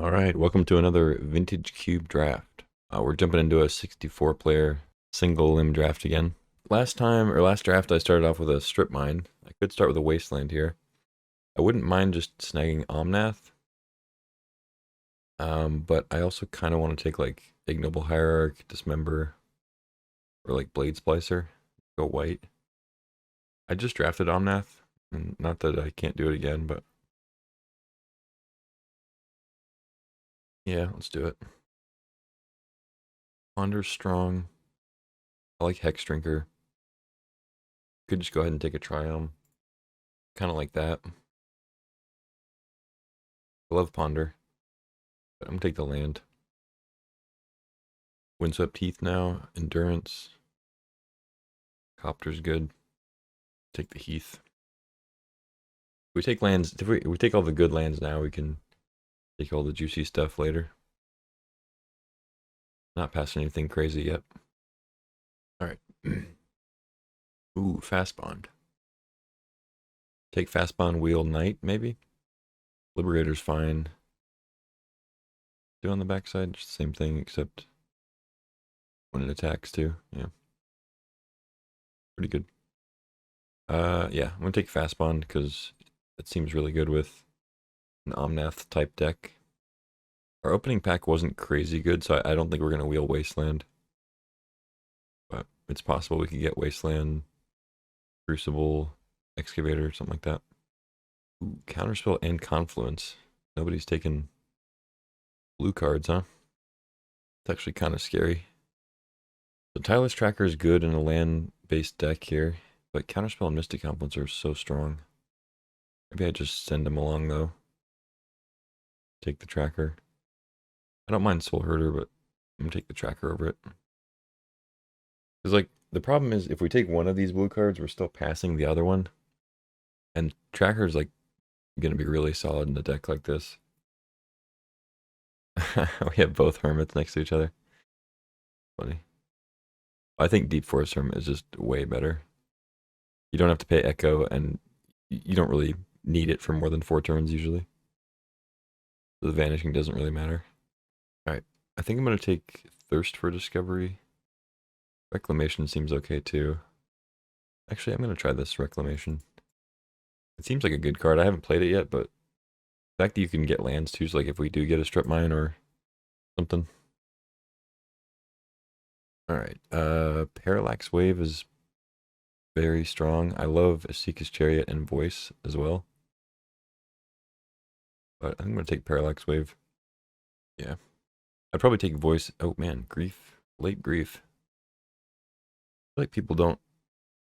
Alright, welcome to another Vintage Cube draft. We're jumping into a 64-player single limb draft again. Last draft I started off with a strip mine. I could start with a wasteland here. I wouldn't mind just snagging Omnath. But I also kind of want to take like Ignoble Hierarch, Dismember, or like Blade Splicer. Go white. I just drafted Omnath, and not that I can't do it again, but yeah, let's do it. Ponder's strong. I like Hex Drinker. Could just go ahead and take a Triumph. Kind of like that. I love Ponder, but I'm gonna take the land. Windswept Heath now. Endurance. Copter's good. Take the Heath. If we take lands, if we take all the good lands now, we can take all the juicy stuff later. Not passing anything crazy yet. Alright. Ooh, Fast Bond. Take Fast Bond, Wheel Knight, maybe? Liberator's fine. Do on the backside, just the same thing, except when it attacks too. Yeah. Pretty good. Yeah, I'm gonna take Fast Bond because it seems really good with an Omnath type deck. Our opening pack wasn't crazy good, so I don't think we're gonna wheel Wasteland. But it's possible we could get Wasteland, Crucible, Excavator, something like that. Ooh, Counterspell and Confluence. Nobody's taken blue cards, huh? It's actually kind of scary. So Tireless Tracker is good in a land-based deck here, but Counterspell and Mystic Confluence are so strong. Maybe I just send them along, though. Take the Tracker. I don't mind Soul Herder, but I'm gonna take the Tracker over it. Because, like, the problem is, if we take one of these blue cards, we're still passing the other one. And Tracker's, like, gonna be really solid in a deck like this. We have both Hermits next to each other. Funny. I think Deep Forest Hermit is just way better. You don't have to pay Echo, and you don't really need it for more than 4 turns usually. So the Vanishing doesn't really matter. Alright, I think I'm going to take Thirst for Discovery. Reclamation seems okay too. Actually, I'm going to try this Reclamation. It seems like a good card. I haven't played it yet, but the fact that you can get lands too, so like if we do get a Strip Mine or something. Alright, Parallax Wave is very strong. I love Asika's Chariot and Voice as well. But I think I'm going to take Parallax Wave. Yeah. I'd probably take Voice. Oh man, Grief. Late Grief. I feel like people don't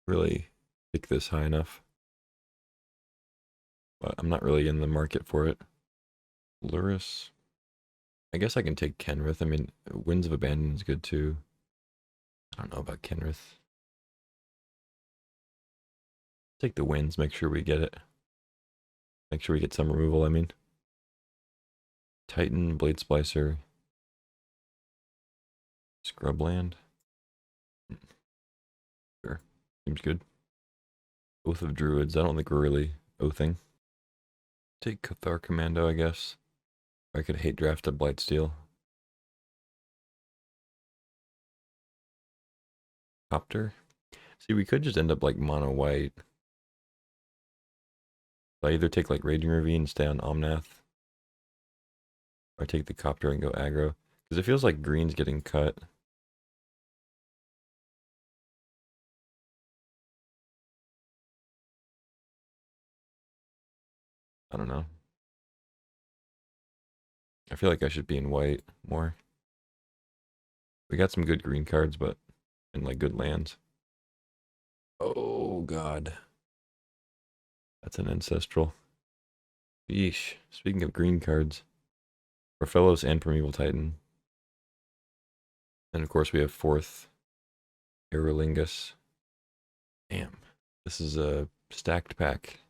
really pick this high enough. But I'm not really in the market for it. Luris. I guess I can take Kenrith. I mean, Winds of Abandon is good too. I don't know about Kenrith. Take the Winds, make sure we get it. Make sure we get some removal, I mean. Titan, Blade Splicer. Scrubland. Sure. Seems good. Oath of Druids. I don't think we're really oathing. Take Cathar Commando, I guess. I could hate draft a Blightsteel. Copter. See, we could just end up like mono white. I either take like Raging Ravine, stay on Omnath, or take the Copter and go aggro. Because it feels like green's getting cut. I don't know. I feel like I should be in white more. We got some good green cards, but and like good lands. Oh god. That's an ancestral. Yeesh. Speaking of green cards. Orphelos and Primeval Titan. And of course we have 4th Aerolingus. Damn. This is a stacked pack.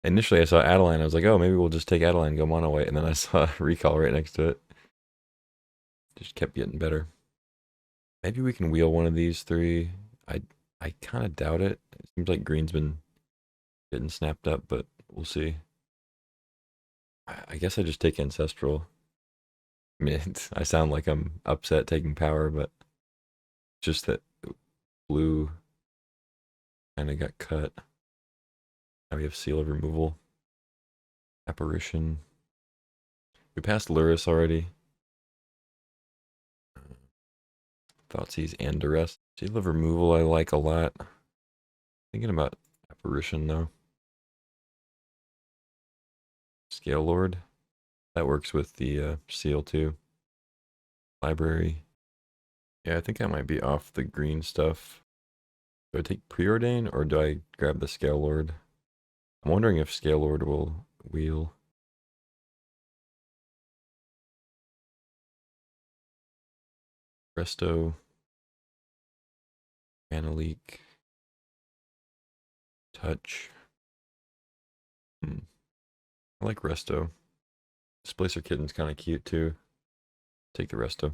Initially I saw Adeline, I was like, oh, maybe we'll just take Adeline and go mono white, and then I saw Recall right next to it. Just kept getting better. Maybe we can wheel one of these 3. I kind of doubt it. It seems like green's been getting snapped up, but we'll see. I guess I just take Ancestral. I mean, I sound like I'm upset taking power, but just that blue kind of got cut. Now we have Seal of Removal, Apparition. We passed Luris already. Thoughtseize and Duress. Seal of Removal I like a lot. Thinking about Apparition though. Scale Lord. That works with the Seal too. Library. Yeah, I think I might be off the green stuff. Do I take Preordain or do I grab the Scale Lord? I'm wondering if Scale Lord will wheel. Resto. Mana Leak. Touch. I like Resto. Displacer Kitten's kind of cute too. Take the Resto.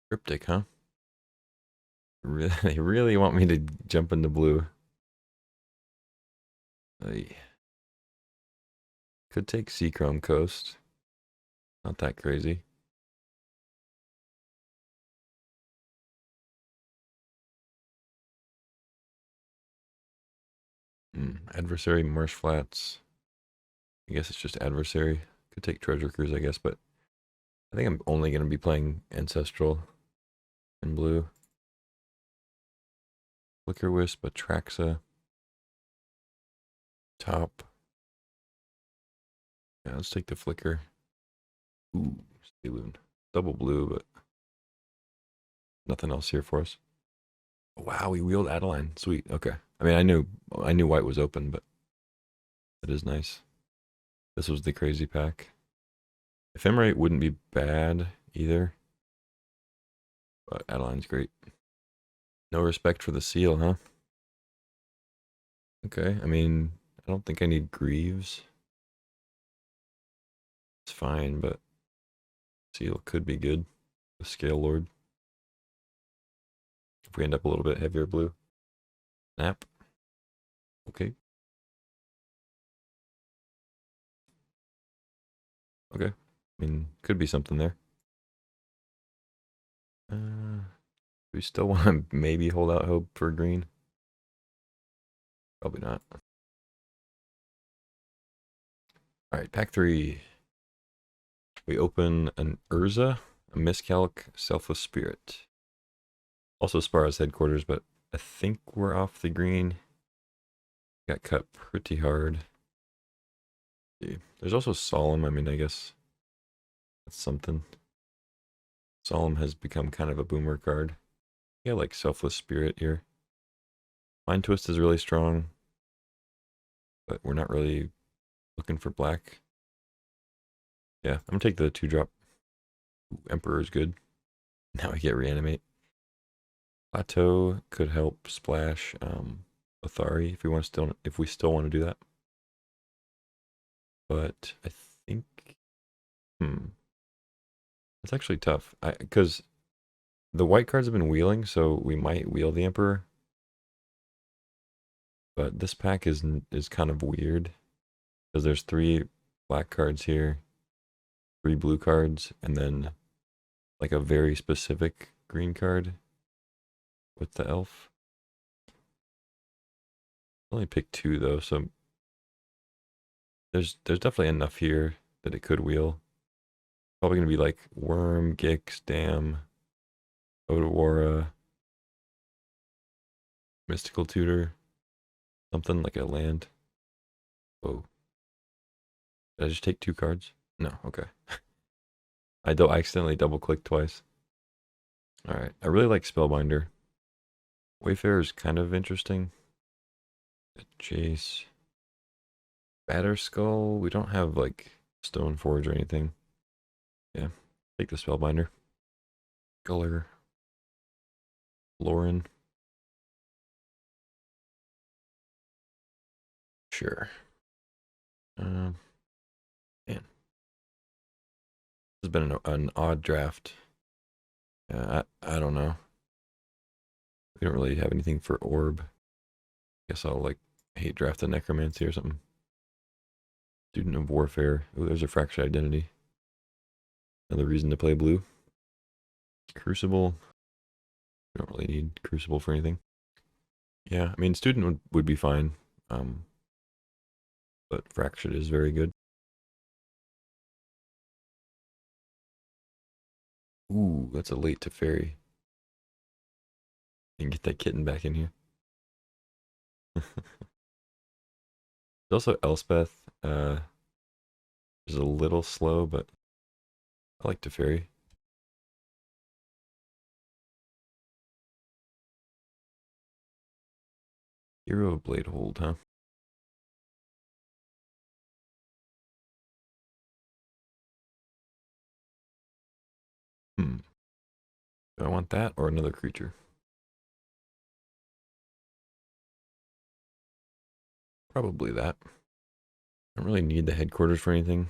Cryptic, huh? They really want me to jump into blue. I could take Seachrome Coast. Not that crazy. Adversary, Marsh Flats. I guess it's just Adversary. Could take Treasure Cruise, I guess, but I think I'm only going to be playing Ancestral in blue. Flicker Wisp, Atraxa. Top. Yeah, let's take the Flicker. Ooh, Saloon. Double blue, but nothing else here for us. Wow, we wheeled Adeline. Sweet. Okay. I mean, I knew white was open, but that is nice. This was the crazy pack. Ephemerate wouldn't be bad either, but Adeline's great. No respect for the seal, huh? Okay. I mean, I don't think I need Greaves. It's fine, but seal could be good. The Scale Lord. If we end up a little bit heavier blue. Snap. Okay. Okay. I mean, could be something there. We still want to maybe hold out hope for green. Probably not. All right, pack 3. We open an Urza, a Miscalc, Selfless Spirit. Also Spara's headquarters, but I think we're off the green. Got cut pretty hard. There's also Solemn. I mean, I guess that's something. Solemn has become kind of a boomer card. Yeah, like Selfless Spirit here. Mind Twist is really strong, but we're not really looking for black. Yeah, I'm gonna take the 2-drop. Emperor's good. Now I get Reanimate. Plateau could help splash Athari if we still want to do that. But I think it's actually tough. Because the white cards have been wheeling, so we might wheel the Emperor. But this pack is kind of weird because there's 3 black cards here, 3 blue cards, and then like a very specific green card with the elf. I only picked 2 though, so there's definitely enough here that it could wheel. Probably gonna be like Worm, Gix, Dam, Odawara, Mystical Tutor, something like a land. Whoa. Did I just take 2 cards? No, okay. I accidentally double clicked twice. Alright, I really like Spellbinder. Wayfarer is kind of interesting. Chase. Batterskull, we don't have like Stoneforge or anything. Yeah, take the Spellbinder. Guller. Lauren. Sure. Man. This has been an odd draft. I don't know. We don't really have anything for Orb. Guess I'll like hate draft a Necromancy or something. Student of Warfare. Ooh, there's a Fractured Identity. Another reason to play blue. Crucible. We don't really need Crucible for anything. Yeah, I mean, Student would be fine. But Fractured is very good. Ooh, that's a late to fairy. And get that kitten back in here. There's also Elspeth. Is a little slow, but I like Teferi. Hero of Blade Hold, huh? Hmm. Do I want that or another creature? Probably that. I don't really need the headquarters for anything.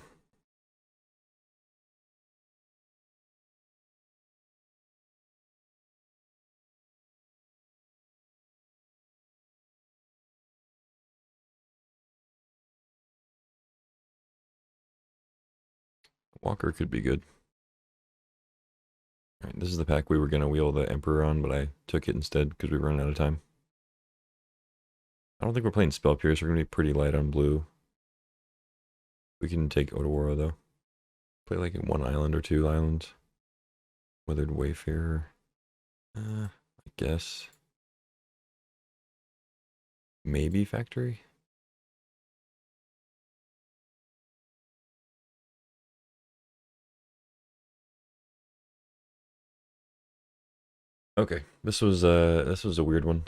Walker could be good. All right, this is the pack we were going to wheel the Emperor on, but I took it instead because we ran out of time. I don't think we're playing Spell Pierce. We're going to be pretty light on blue. We can take Otawara, though. Play like one island or two islands. Withered Wayfarer. I guess. Maybe Factory? Okay, this was a weird one.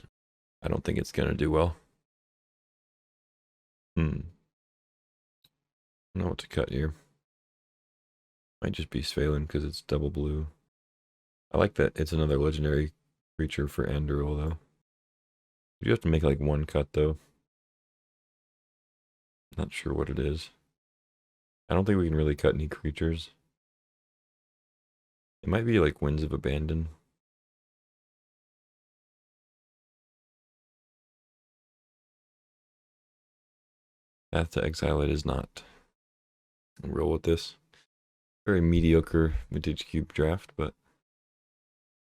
I don't think it's gonna do well. I don't know what to cut here. Might just be Svalin because it's double blue. I like that it's another legendary creature for Anduril, though. You do have to make like one cut, though. Not sure what it is. I don't think we can really cut any creatures. It might be like Winds of Abandon. Path to Exile it is not. I'll roll with this. Very mediocre Vintage Cube draft, but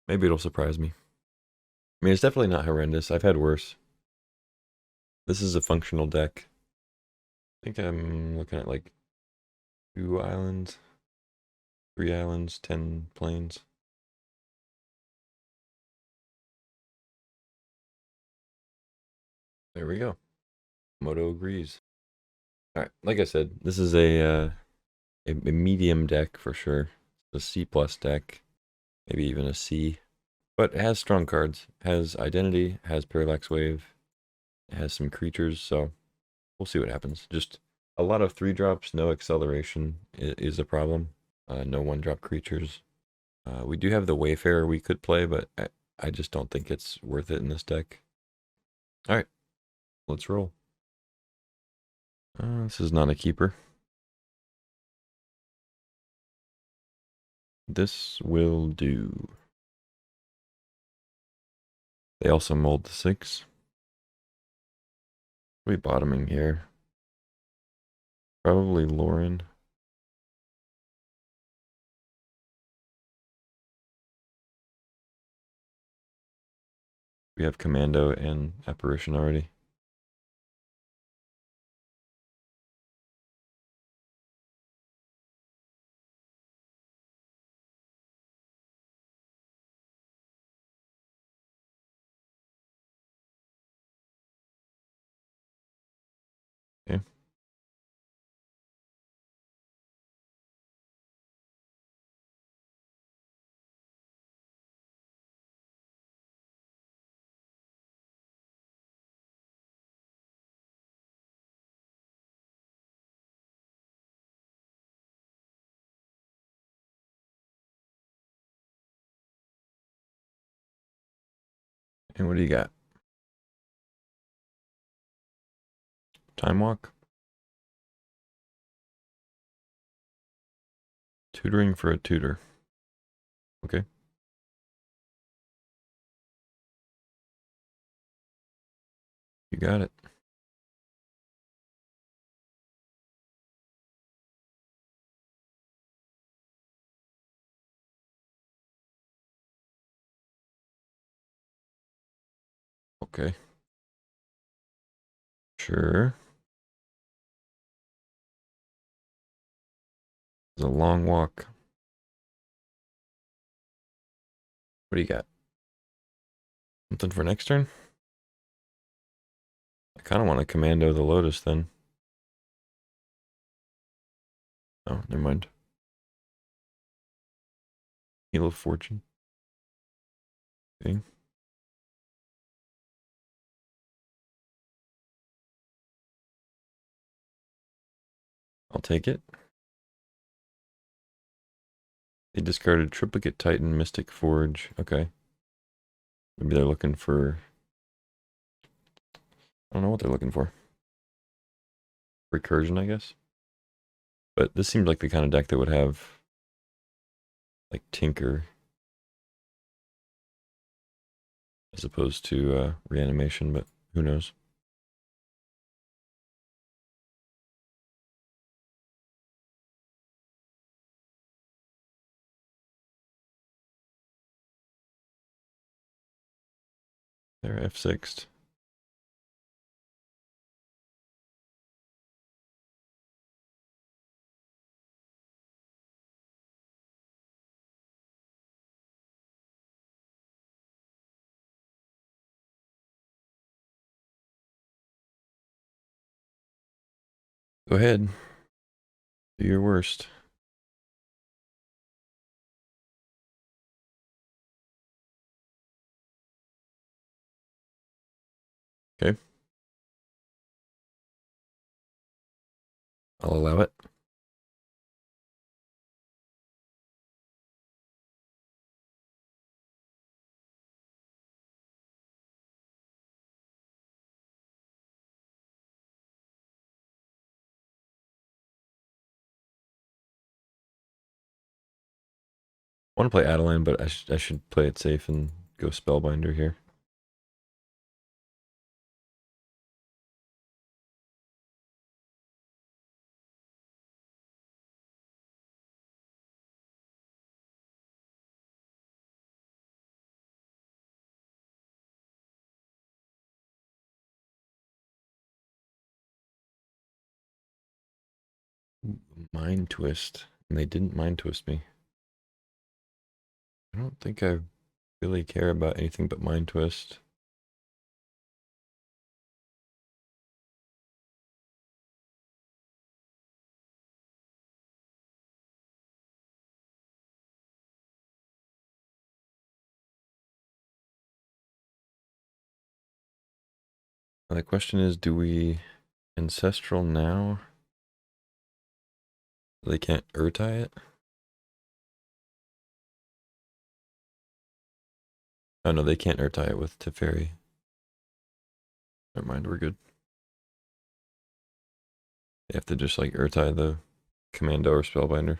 maybe it'll surprise me. I mean, it's definitely not horrendous. I've had worse. This is a functional deck. I think I'm looking at like 2 islands, 3 islands, 10 plains. There we go. Moto agrees. All right, like I said, this is a medium deck for sure. It's a C plus deck, maybe even a C, but it has strong cards. It has Identity, has Parallax Wave, it has some creatures, so we'll see what happens. Just a lot of 3-drops, no acceleration is a problem. No 1-drop creatures. We do have the Wayfarer we could play, but I just don't think it's worth it in this deck. All right, let's roll. This is not a keeper. This will do. They also mold the 6. We bottoming here. Probably Lauren. We have Commando and Apparition already. Okay. And what do you got? Time Walk? Tutoring for a tutor. Okay. You got it. Okay. Sure. It's a long walk. What do you got? Something for next turn? I kind of want to commando the Lotus then. Oh, never mind. Heal of Fortune. Okay. I'll take it. They discarded Triplicate Titan, Mystic Forge. Okay. Maybe they're looking for... I don't know what they're looking for. Recursion, I guess. But this seems like the kind of deck that would have... like Tinker. As opposed to Reanimation, but who knows. They're F6'd. Go ahead. Do your worst. Okay. I'll allow it. I want to play Adeline, but I should play it safe and go Spellbinder here. Mind Twist. And they didn't Mind Twist me. I don't think I really care about anything but Mind Twist. Now the question is, do we Ancestral now? They can't Urtai it? Oh no, they can't Urtai it with Teferi. Never mind, we're good. They have to just like Urtai the Commando or Spellbinder.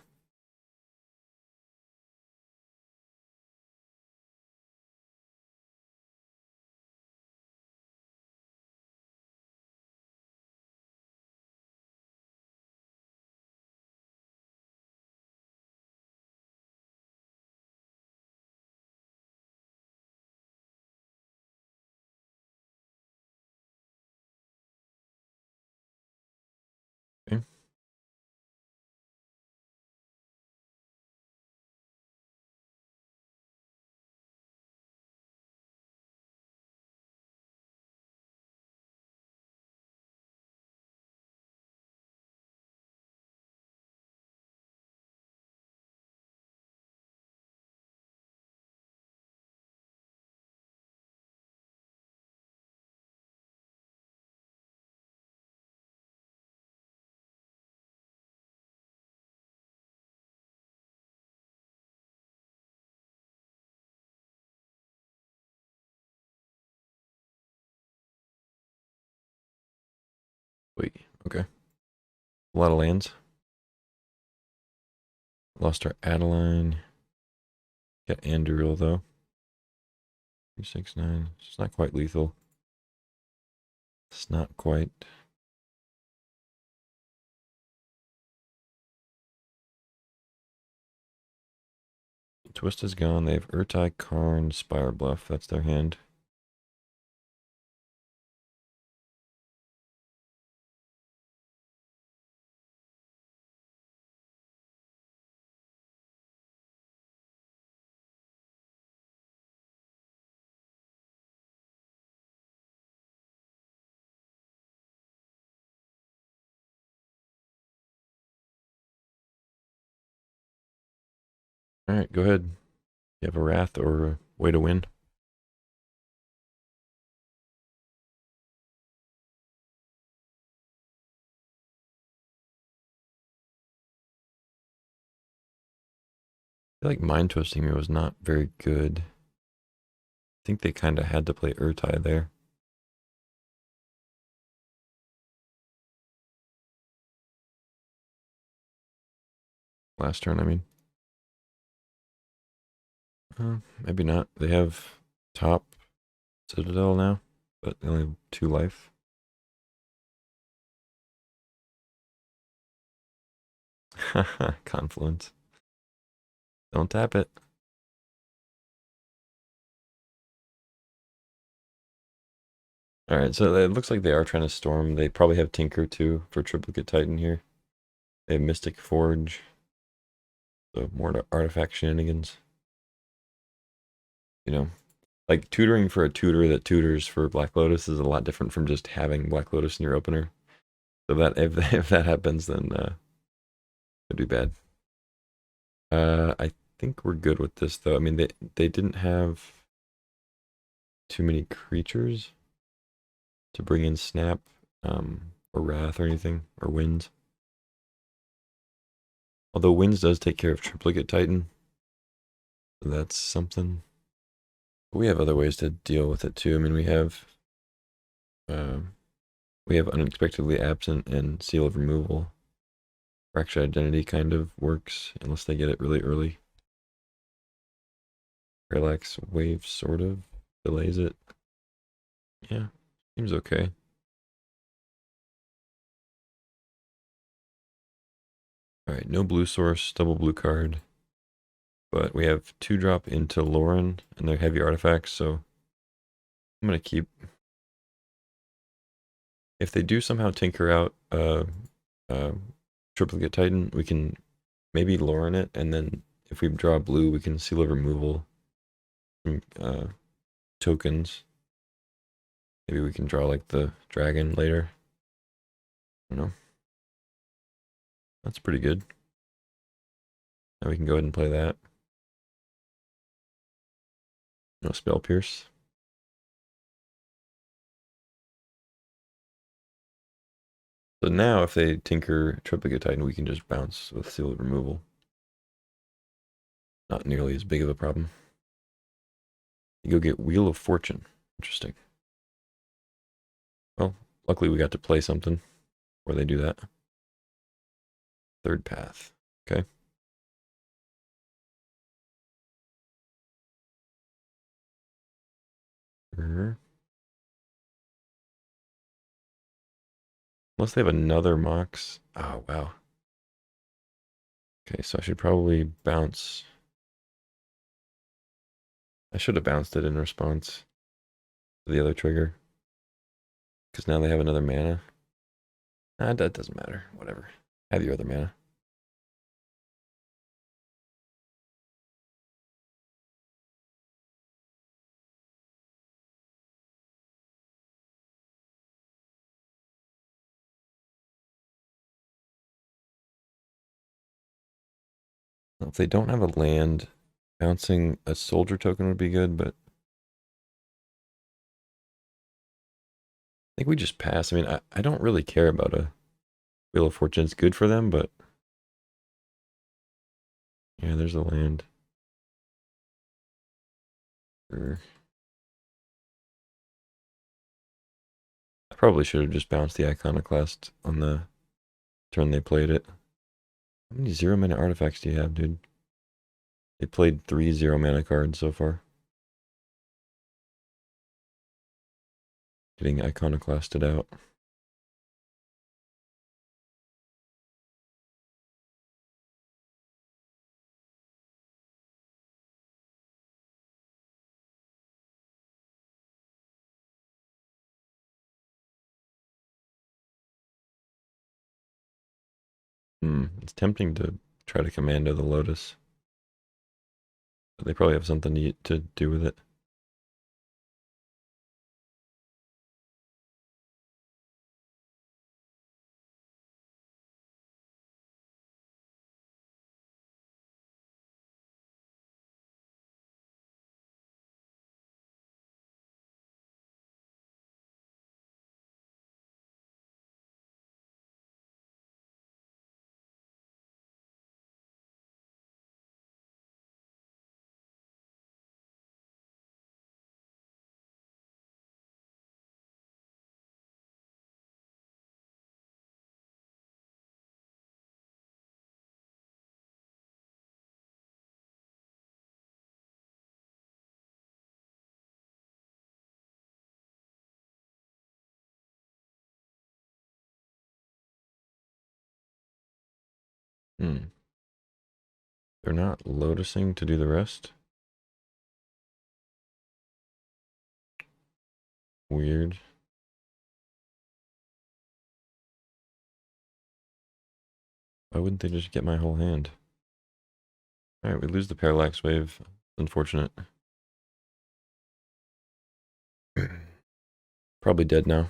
Okay. Wait, okay. A lot of lands. Lost our Adeline. Got Anduril though. 369. It's not quite lethal. It's not quite. Twist is gone. They have Urtai, Karn, Spire Bluff. That's their hand. Alright, go ahead. You have a wrath or a way to win? I feel like mind twisting me was not very good. I think they kind of had to play Urtai there. Last turn, I mean. Maybe not. They have top Citadel now, but they only have 2 life. Confluence. Don't tap it. Alright, so it looks like they are trying to storm. They probably have Tinker too for Triplicate Titan here. They have Mystic Forge. So more to artifact shenanigans. You know, like tutoring for a tutor that tutors for Black Lotus is a lot different from just having Black Lotus in your opener. So that if that happens, then it'd be bad. I think we're good with this though. I mean, they didn't have too many creatures to bring in Snap, or Wrath or anything, or Winds. Although Winds does take care of Triplicate Titan, so that's something. But we have other ways to deal with it too. I mean, we have Unexpectedly Absent and Seal of Removal. Fractured Identity kind of works, unless they get it really early. Parallax Wave sort of delays it. Yeah, seems okay. Alright, no blue source, double blue card. But we have 2-drop into Lauren, and they're heavy artifacts, so I'm gonna keep. If they do somehow tinker out Triplicate Titan, we can maybe Lauren it, and then if we draw blue, we can Seal of Removal some tokens. Maybe we can draw like the dragon later. I don't know. That's pretty good. Now we can go ahead and play that. No Spell Pierce. So now if they tinker Triplicate Titan, we can just bounce with Seal of Removal. Not nearly as big of a problem. You go get Wheel of Fortune. Interesting. Well, luckily we got to play something where they do that. Third path. Okay. Unless they have another Mox. Oh, wow. Okay, so I should probably bounce. I should have bounced it in response to the other trigger. Because now they have another mana. Ah, that doesn't matter. Whatever. Have your other mana. Well, if they don't have a land, bouncing a soldier token would be good, but I think we just pass. I mean, I don't really care about a Wheel of Fortune. It's good for them, but yeah, there's a land. Sure. I probably should have just bounced the Iconoclast on the turn they played it. How many 0-mana artifacts do you have, dude? They played 3 0-mana cards so far. Getting Iconoclasted out. It's tempting to try to commando the Lotus. But they probably have something to do with it. Hmm. They're not lotusing to do the rest? Weird. Why wouldn't they just get my whole hand? Alright, we lose the parallax wave. Unfortunate. Probably dead now.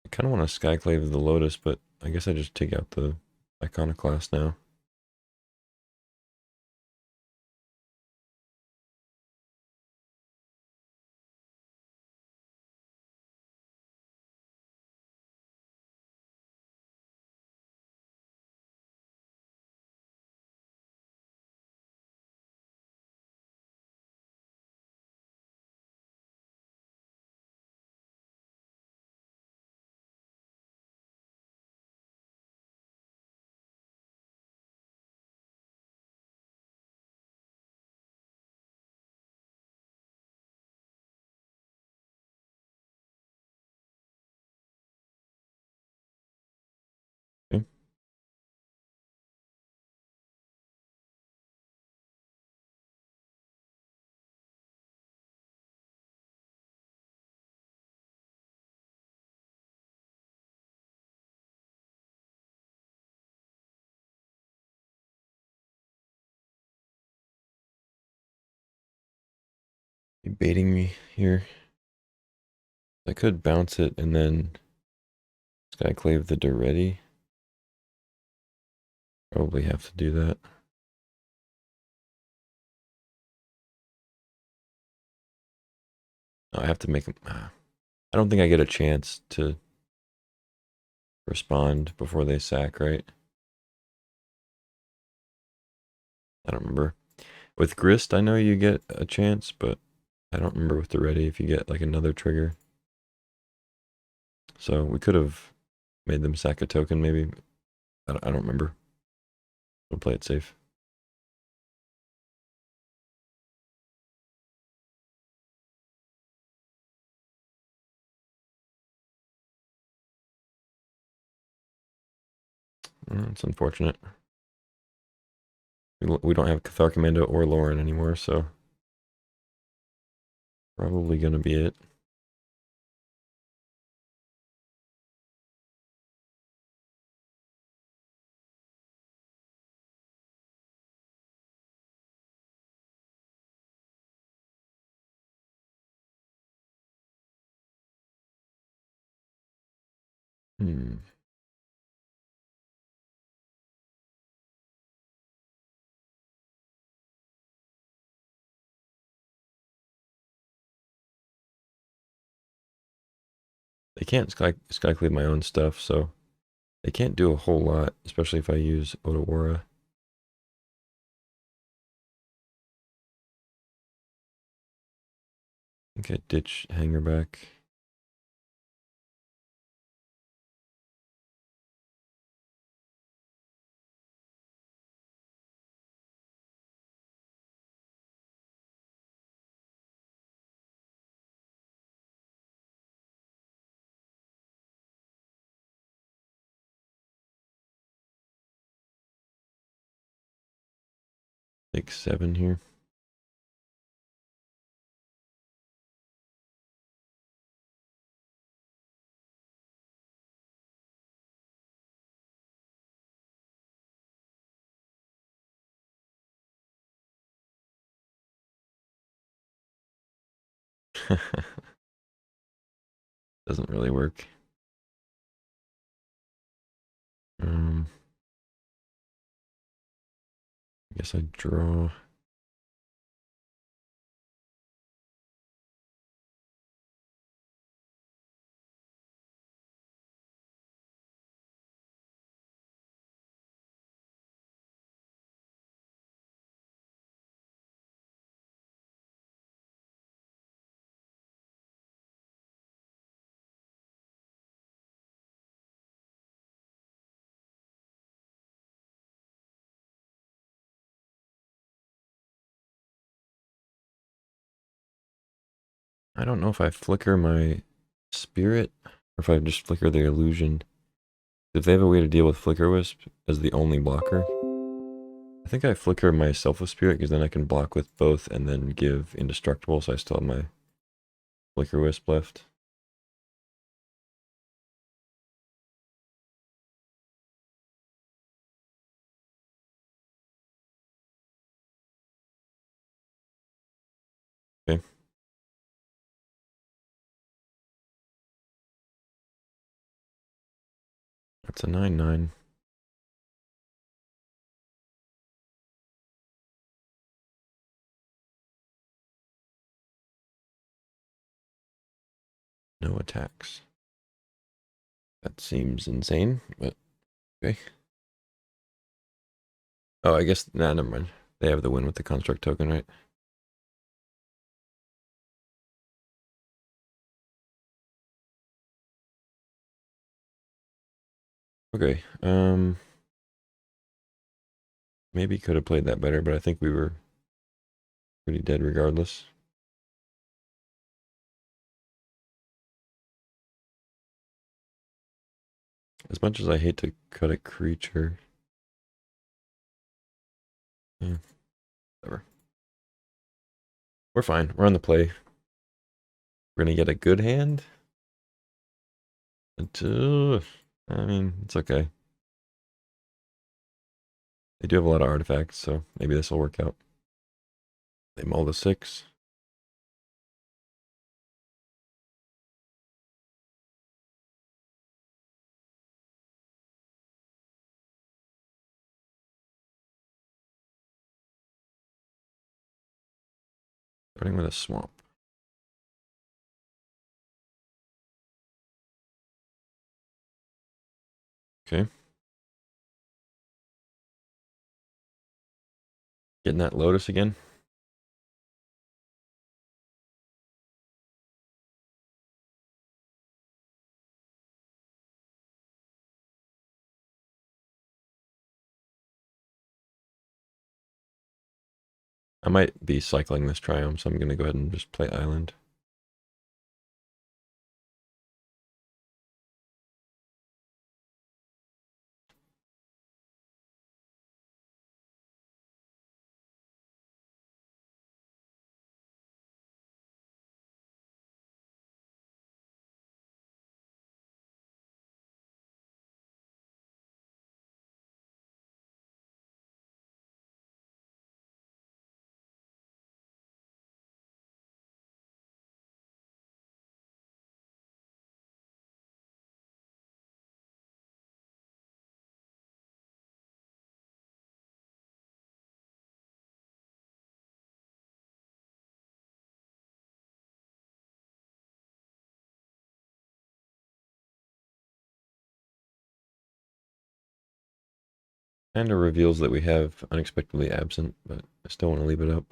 I kind of want to Skyclave the Lotus, but I guess I just take out the Iconoclast now. Okay. You baiting me here? I could bounce it and then Skyclave the Duretti. Probably have to do that. I have to make them. I don't think I get a chance to respond before they sack, right? I don't remember. With Grist, I know you get a chance, but I don't remember with Duretti if you get like another trigger. So we could have made them sack a token, maybe. I don't remember. We'll play it safe. It's unfortunate. We don't have Cathar Commando or Lauren anymore, so probably gonna be it. Hmm. They can't Skyclave my own stuff, so they can't do a whole lot, especially if I use Otawara. I think I ditch Hanger back. Take 7 here. Doesn't really work. I guess I draw. I don't know if I flicker my spirit or if I just flicker the illusion. If they have a way to deal with Flicker Wisp as the only blocker, I think I flicker my Selfless Spirit because then I can block with both and then give Indestructible, so I still have my Flicker Wisp left. Okay. That's a 9/9. No attacks. That seems insane, but okay. Oh, I guess, nah, never mind. They have the win with the Construct token, right? Okay, maybe could have played that better, but I think we were pretty dead regardless. As much as I hate to cut a creature. Yeah, whatever. We're fine. We're on the play. We're gonna get a good hand. I mean, it's okay. They do have a lot of artifacts, so maybe this will work out. They mull the 6. Starting with a swamp. Okay. Getting that Lotus again. I might be cycling this Triumph, so I'm going to go ahead and just play Island. Kind of reveals that we have Unexpectedly Absent, but I still want to leave it up.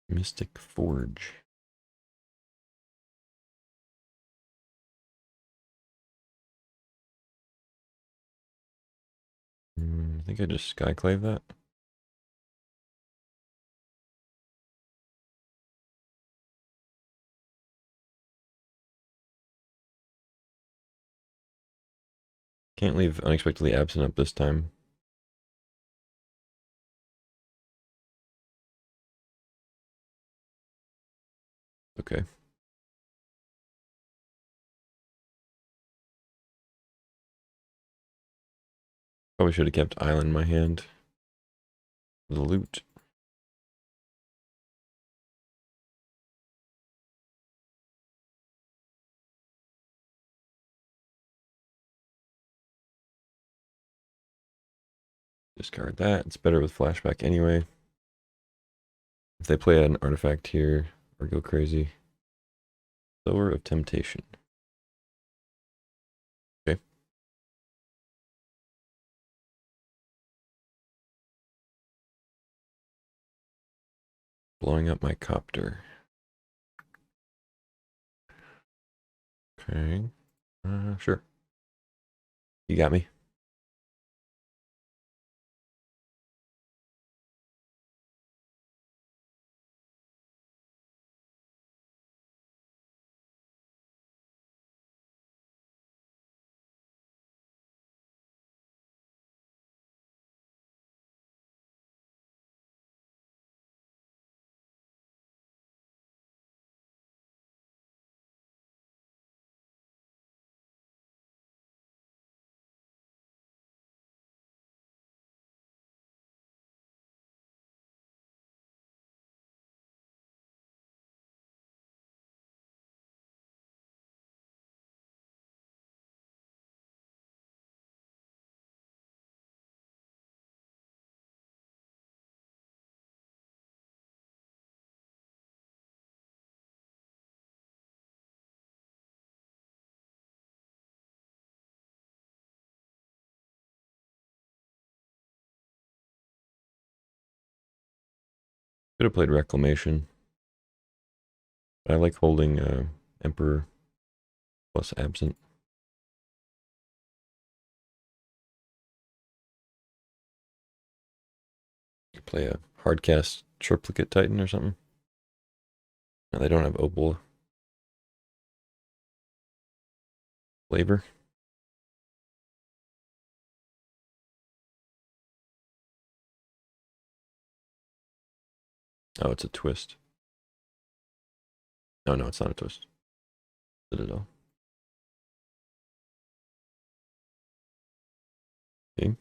Mystic Forge. I think I just Skyclave that. Can't leave Unexpectedly Absent up this time. Okay. Probably should have kept Island in my hand. The loot. Discard that. It's better with flashback anyway. If they play an artifact here or go crazy. Thrower of Temptation. Okay. Blowing up my copter. Okay. Sure. You got me. Could have played Reclamation. But I like holding Emperor plus Absent. Could play a Hardcast Triplicate Titan or something. No, they don't have Opal flavor. Oh, it's a twist. No, no, it's not a twist. Not at all. Okay.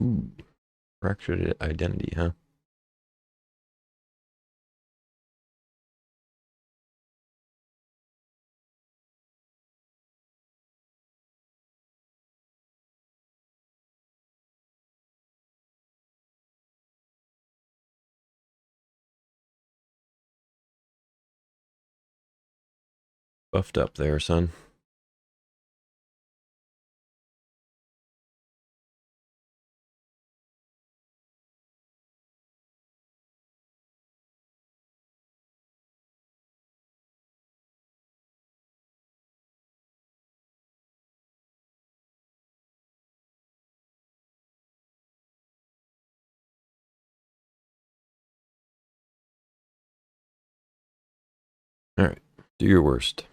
Ooh, fractured identity, huh? Buffed up there, son. All right, do your worst.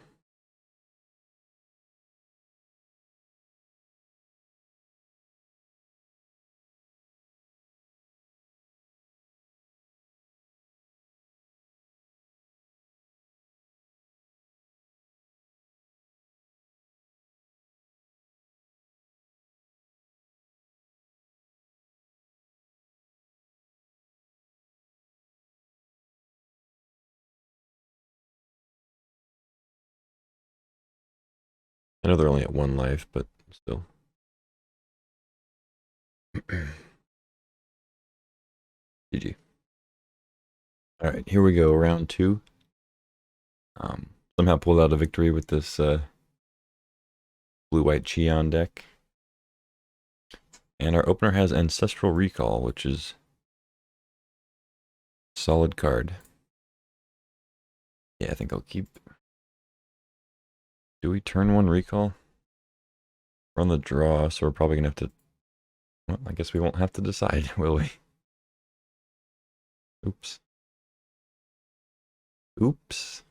I know they're only at 1 life, but still. GG. All right, here we go. Round 2. Somehow pulled out a victory with this blue-white Cheon deck. And our opener has Ancestral Recall, which is a solid card. Yeah, I think I'll keep. Do we turn 1 recall? We're on the draw, so we're probably gonna have to. Well, I guess we won't have to decide, will we? Oops. Oops.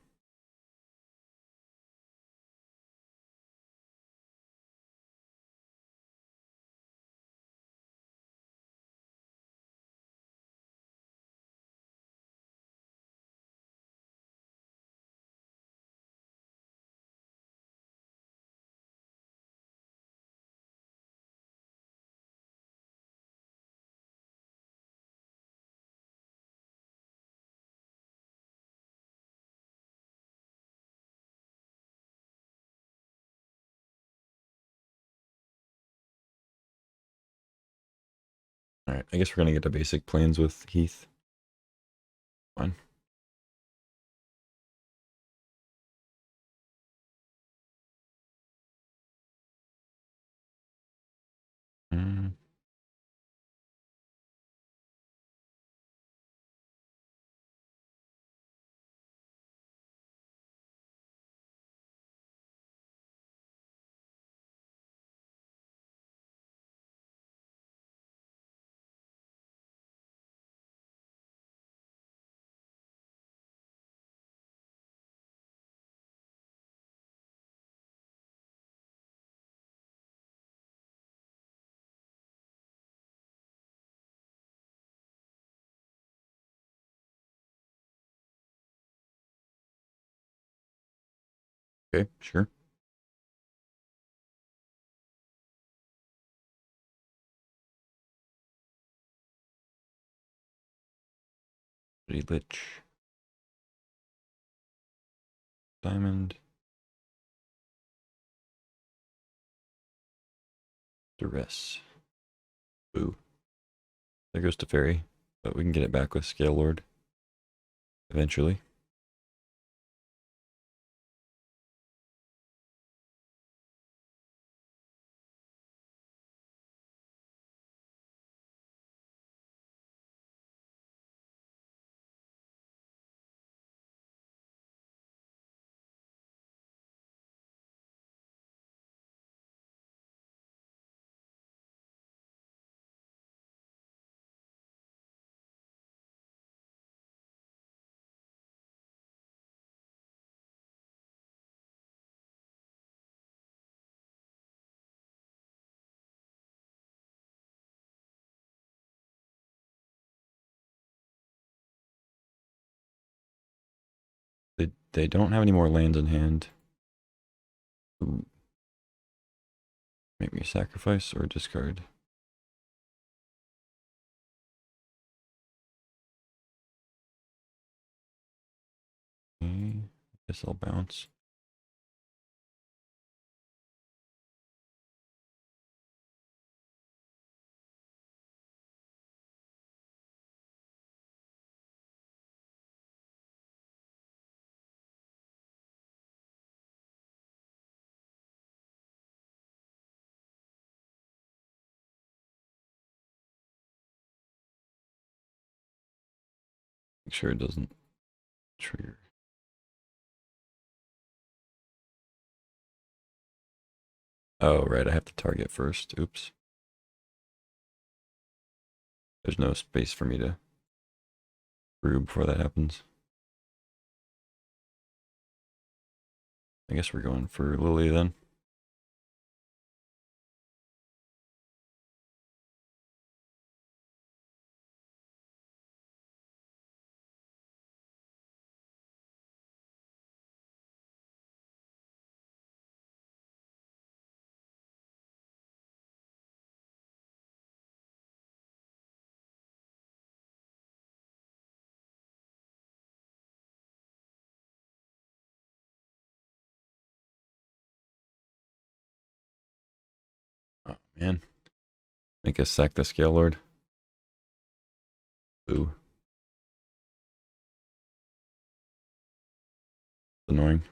All right, I guess we're gonna get to basic plans with Heath. Fine. Mm, okay, sure. Pretty Lich. Diamond. Duress. Boo. There goes to Fairy. But we can get it back with Scale Lord. Eventually. They don't have any more lands in hand. Ooh. Make me a sacrifice or discard. Okay. Guess I'll bounce. Make sure it doesn't trigger. Oh, right, I have to target first. Oops. There's no space for me to brew before that happens. I guess we're going for Lily then. Oh, man. Make us sack the Scale Lord. Ooh. Annoying.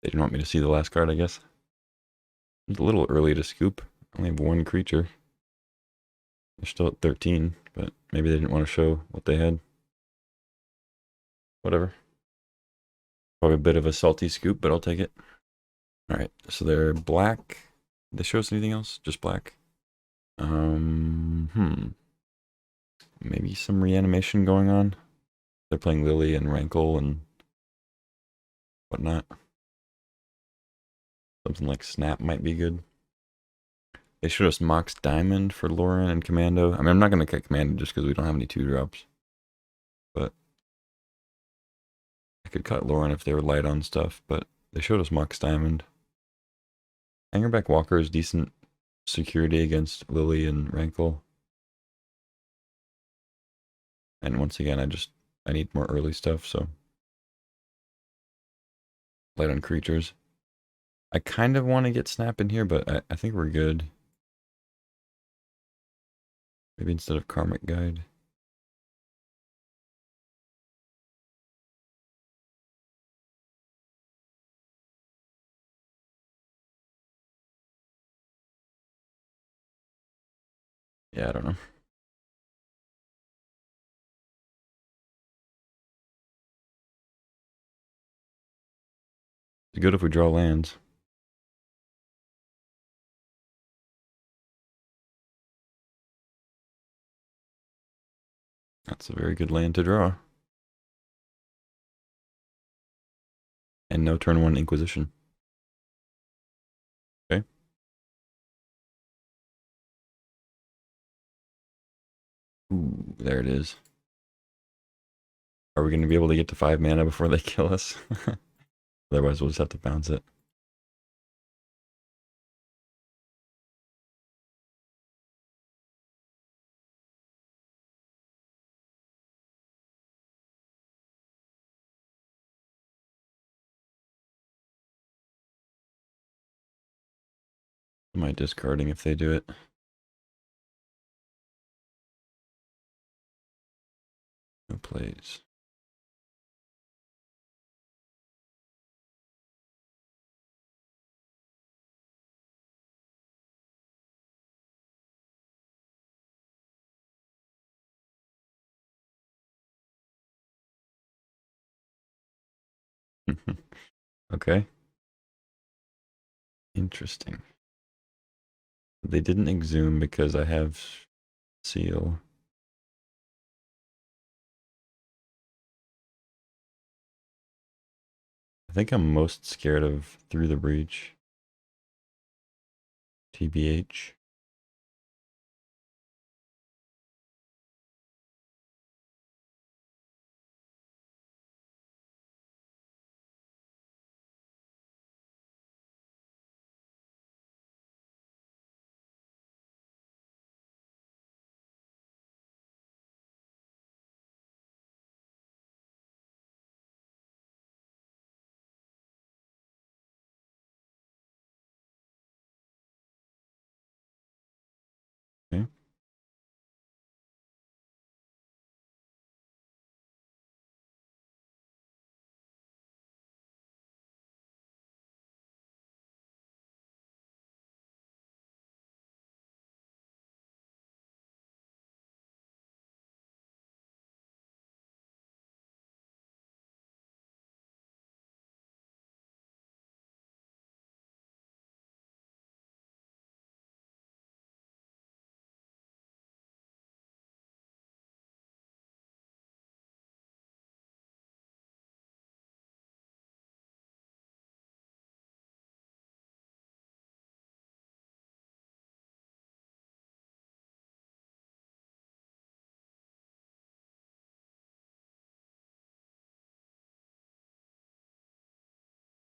They didn't want me to see the last card, I guess. It's a little early to scoop. I only have one creature. They're still at 13, but maybe they didn't want to show what they had. Whatever. Probably a bit of a salty scoop, but I'll take it. Alright, so they're black. Did they show us anything else? Just black. Maybe some reanimation going on. They're playing Lily and Rankle and whatnot. Something like Snap might be good. They showed us Mox Diamond for Lauren and Commando. I mean, I'm not going to cut Commando just because we don't have any 2-drops. But I could cut Lauren if they were light on stuff. But they showed us Mox Diamond. Hangerback Walker is decent security against Lily and Rankle. And once again, I need more early stuff, so light on creatures. I kind of want to get Snap in here, but I think we're good. Maybe instead of Karmic Guide. Yeah, I don't know. It's good if we draw lands. That's a very good land to draw. And no turn 1 Inquisition. Okay. Ooh, there it is. Are we going to be able to get to 5 mana before they kill us? Otherwise, we'll just have to bounce it. Am I discarding if they do it? No plays. Okay. Interesting. They didn't exhume because I have seal. I think I'm most scared of Through the Breach. TBH. Okay.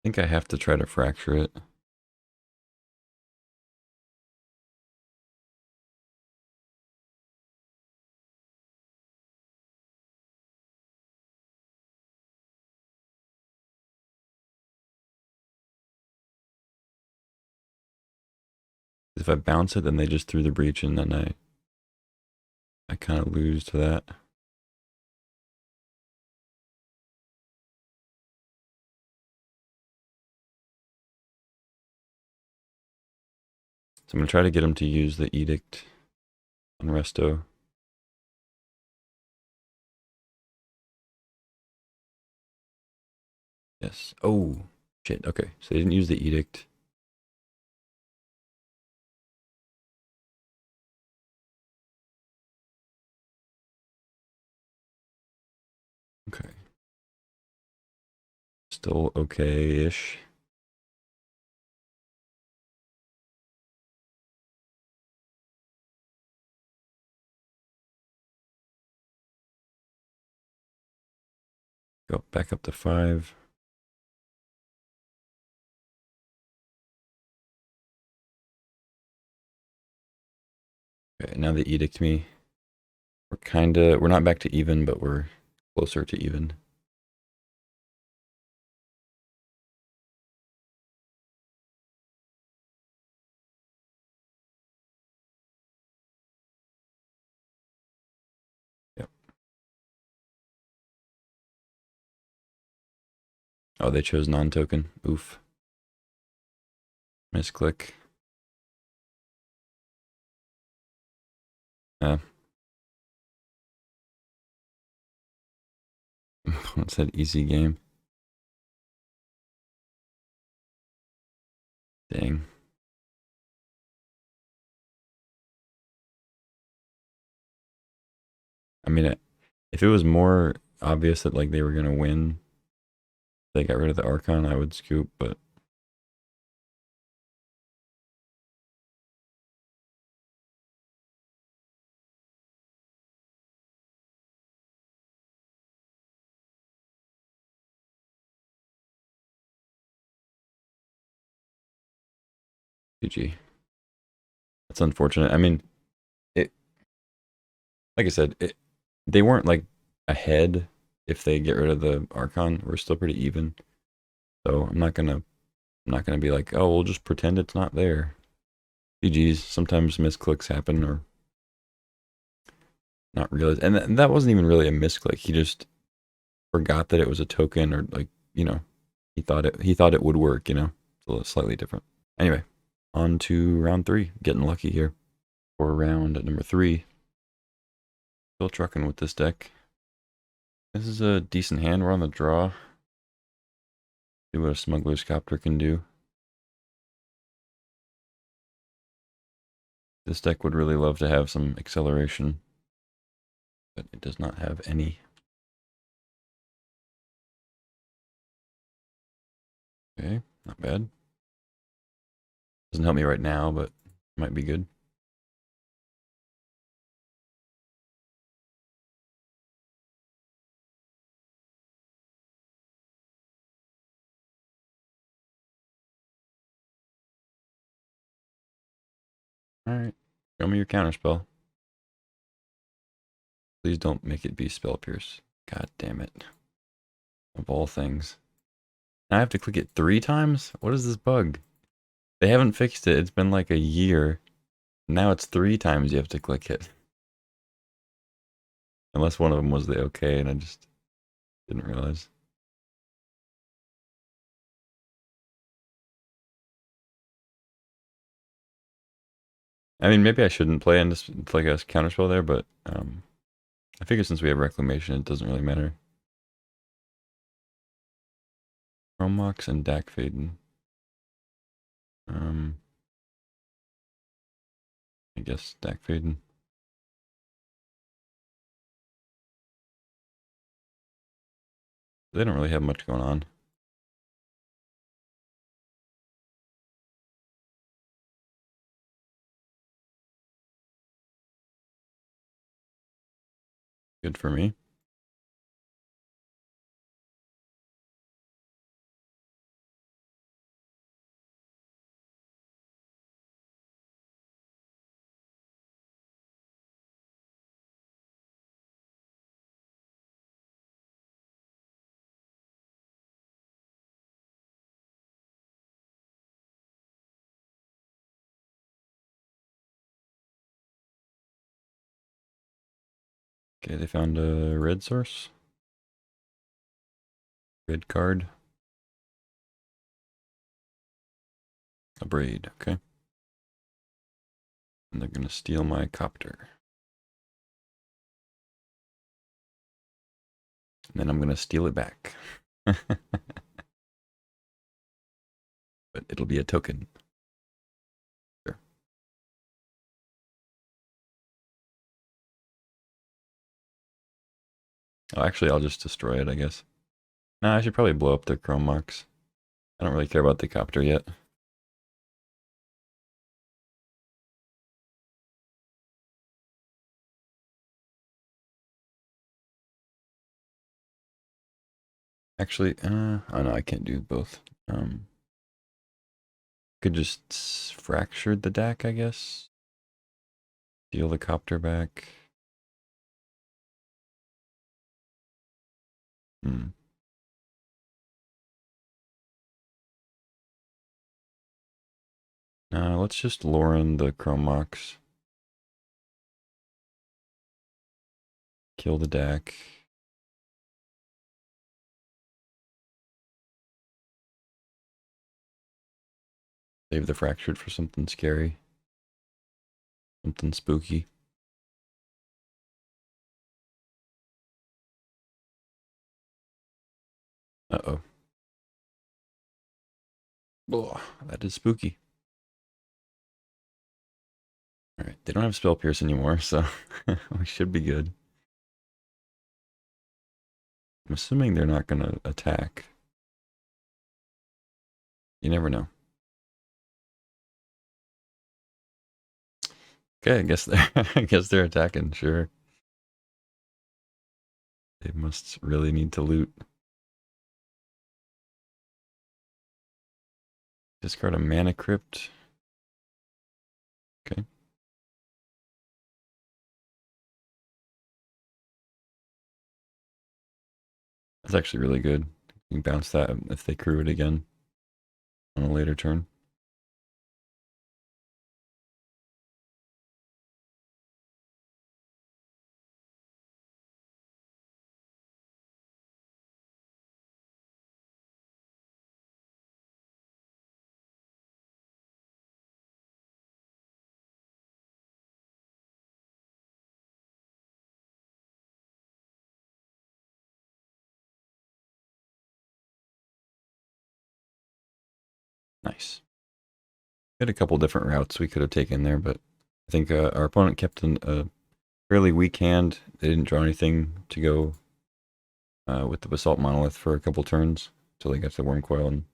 I think I have to try to fracture it. If I bounce it, then they just threw the breach, and then I kind of lose to that. So I'm gonna try to get him to use the edict on Resto. Yes. Oh, shit. Okay. So they didn't use the edict. Okay. Still okay-ish. Go back up to 5. Okay, now they edict me. We're not back to even, but we're closer to even. Yep. Oh, they chose non-token. Oof. Misclick. Yeah. What's that easy game? Dang. I mean, If it was more obvious that like they were gonna win, they got rid of the Archon, I would scoop, but GG. That's unfortunate. I mean, it like I said, they weren't like ahead if they get rid of the Archon. We're still pretty even. So I'm not gonna be like, oh, we'll just pretend it's not there. GG's. Sometimes misclicks happen or not realize, and that wasn't even really a misclick. He just forgot that it was a token, or like he thought it would work. It's a little slightly different. Anyway, on to round 3. Getting lucky here for round number 3. Still trucking with this deck. This is a decent hand. We're on the draw. See what a Smuggler's Copter can do. This deck would really love to have some acceleration, but it does not have any. Okay, not bad. Doesn't help me right now, but might be good. Alright, show me your counterspell. Please don't make it be Spell Pierce. God damn it. Of all things. Now I have to click it 3 times? What is this bug? They haven't fixed it. It's been like a year. Now it's 3 times you have to click it. Unless one of them was the okay and I just didn't realize. I mean, maybe I shouldn't play in this like a counterspell there, but I figure since we have Reclamation, it doesn't really matter. Chromox and Dak Faden. I guess Dak Faden. They don't really have much going on. Good for me. Okay, they found a red source. Red card. A braid, okay. And they're gonna steal my copter. And then I'm gonna steal it back. But it'll be a token. Sure. Oh, actually, I'll just destroy it, I guess. Nah, I should probably blow up the chrome marks. I don't really care about the copter yet. Actually, oh no, I can't do both. Could just fracture the deck, I guess. Steal the copter back. Let's just Lauren the Chromox. Kill the deck. Save the Fractured for something scary. Something spooky. Uh-oh. Oh, that is spooky. Alright, they don't have Spell Pierce anymore, so we should be good. I'm assuming they're not going to attack. You never know. Okay, I guess they're I guess they're attacking, sure. They must really need to loot. Discard a mana crypt. Okay. That's actually really good. You can bounce that if they crew it again on a later turn. Nice. We had a couple different routes we could have taken there, but I think our opponent kept a fairly weak hand. They didn't draw anything to go with the Basalt Monolith for a couple turns until they got to the Worm Coil, and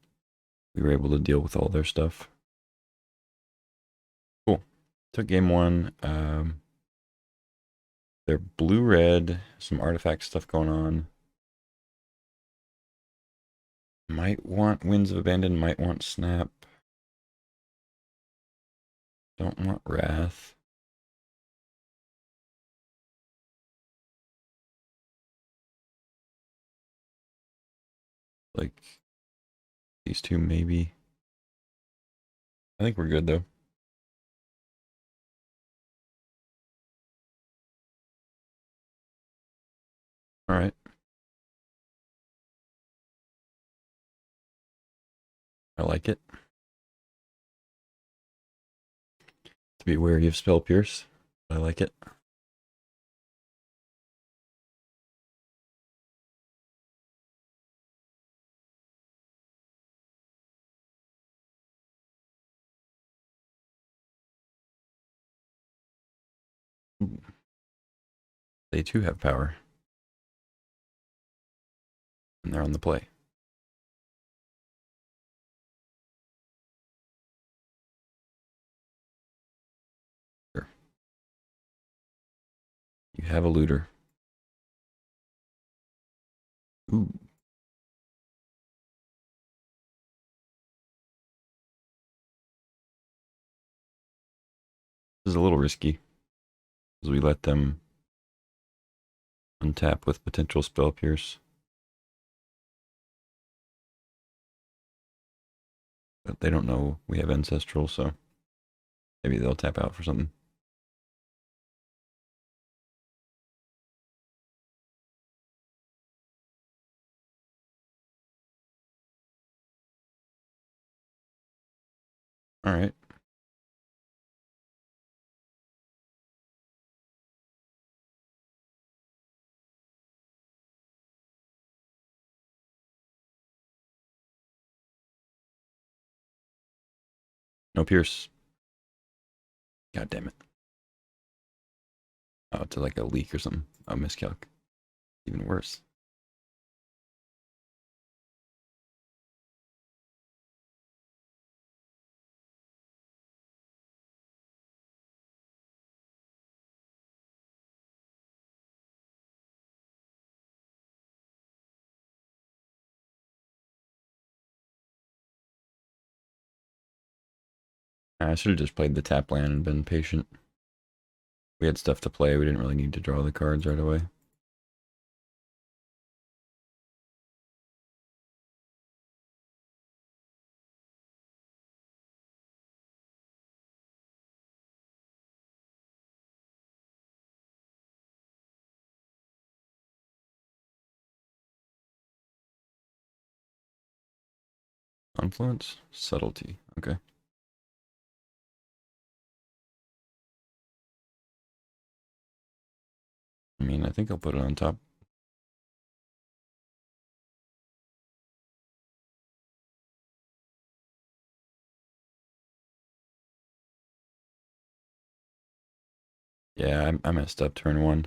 we were able to deal with all their stuff. Cool. Took game one. They're blue-red, some artifact stuff going on. Might want Winds of Abandon, might want Snap. Don't want Wrath. Like, these two maybe. I think we're good, though. Alright. I like it. To be wary of Spell Pierce. I like it. They too have power. And they're on the play. Sure. You have a looter. Ooh. This is a little risky. Because we let them untap with potential Spell Pierce. But they don't know we have Ancestral, so maybe they'll tap out for something. Alright. No Pierce. God damn it. Oh, it's like a leak or something. Oh, miscalc. Even worse. I should have just played the tap land and been patient. We had stuff to play. We didn't really need to draw the cards right away. Confluence? Subtlety. Okay. I mean, I think I'll put it on top. Yeah, I messed up turn one.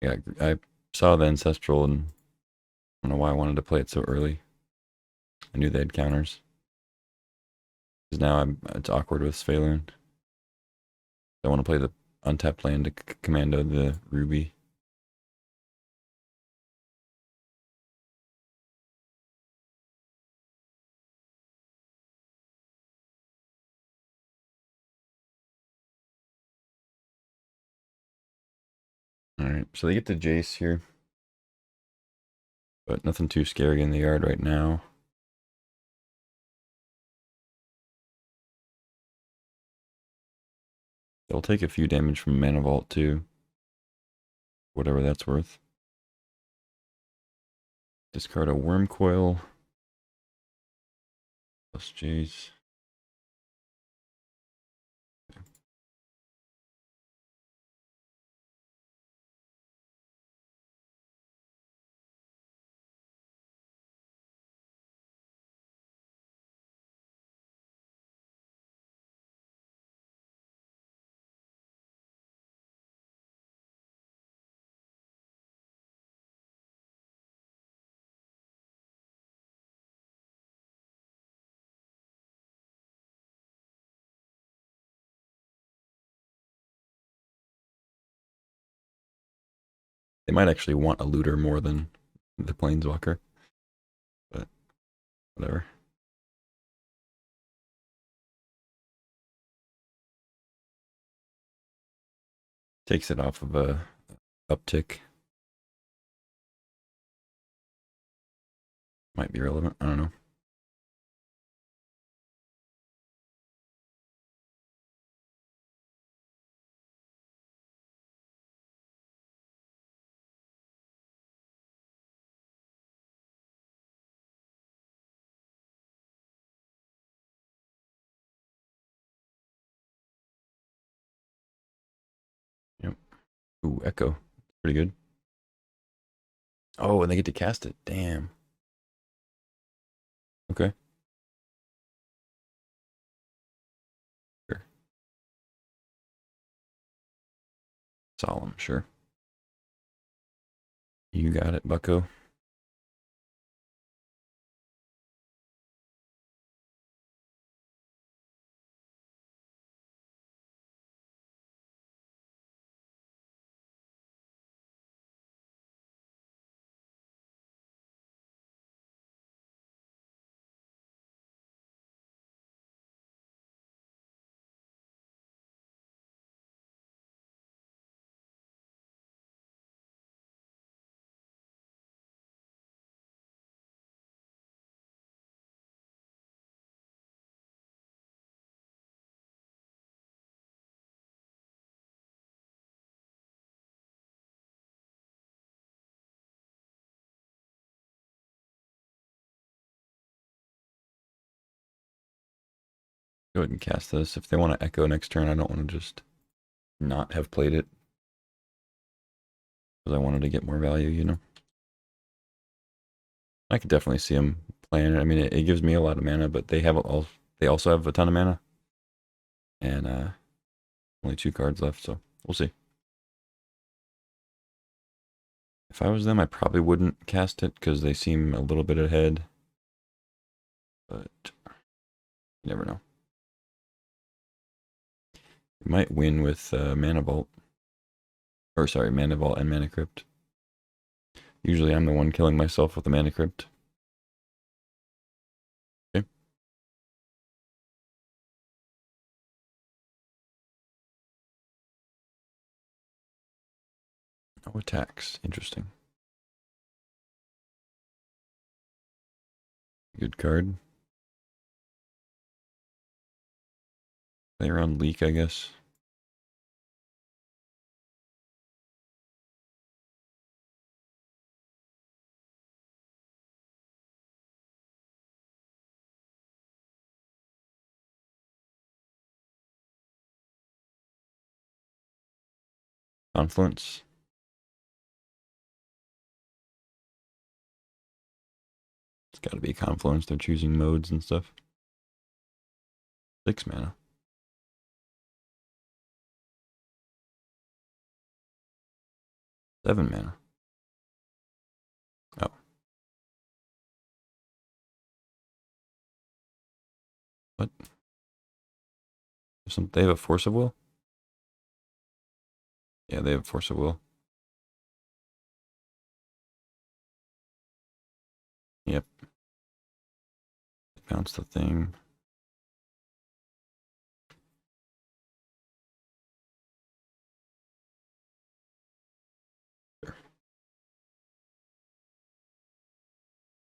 Yeah, I saw the Ancestral and don't know why I wanted to play it so early. I knew they had counters. Because now it's awkward with Svalun. I want to play the untapped land to commando the Ruby. Alright, so they get the Jace here. But nothing too scary in the yard right now. They'll take a few damage from Mana Vault too. Whatever that's worth. Discard a Worm Coil. Plus Jace. They might actually want a looter more than the Planeswalker. But whatever. Takes it off of a uptick. Might be relevant. I don't know. Yep. Ooh, Echo. Pretty good. Oh, and they get to cast it. Damn. Okay. Sure. Solemn, sure. You got it, bucko. Go ahead and cast this. If they want to Echo next turn, I don't want to just not have played it. Because I wanted to get more value, you know? I could definitely see them playing it. I mean, it gives me a lot of mana, but they also have a ton of mana. And only 2 cards left, so we'll see. If I was them, I probably wouldn't cast it because they seem a little bit ahead. But you never know. You might win with Mana Vault. Or sorry, Mana Vault and Mana Crypt. Usually I'm the one killing myself with the Mana Crypt. Okay. No attacks. Interesting. Good card. Play around Leak, I guess. Confluence. It's got to be a Confluence. They're choosing modes and stuff. 6 mana. 7 mana. Oh. What? They have a force of will? Yeah, they have force of will. Yep. Bounce the thing.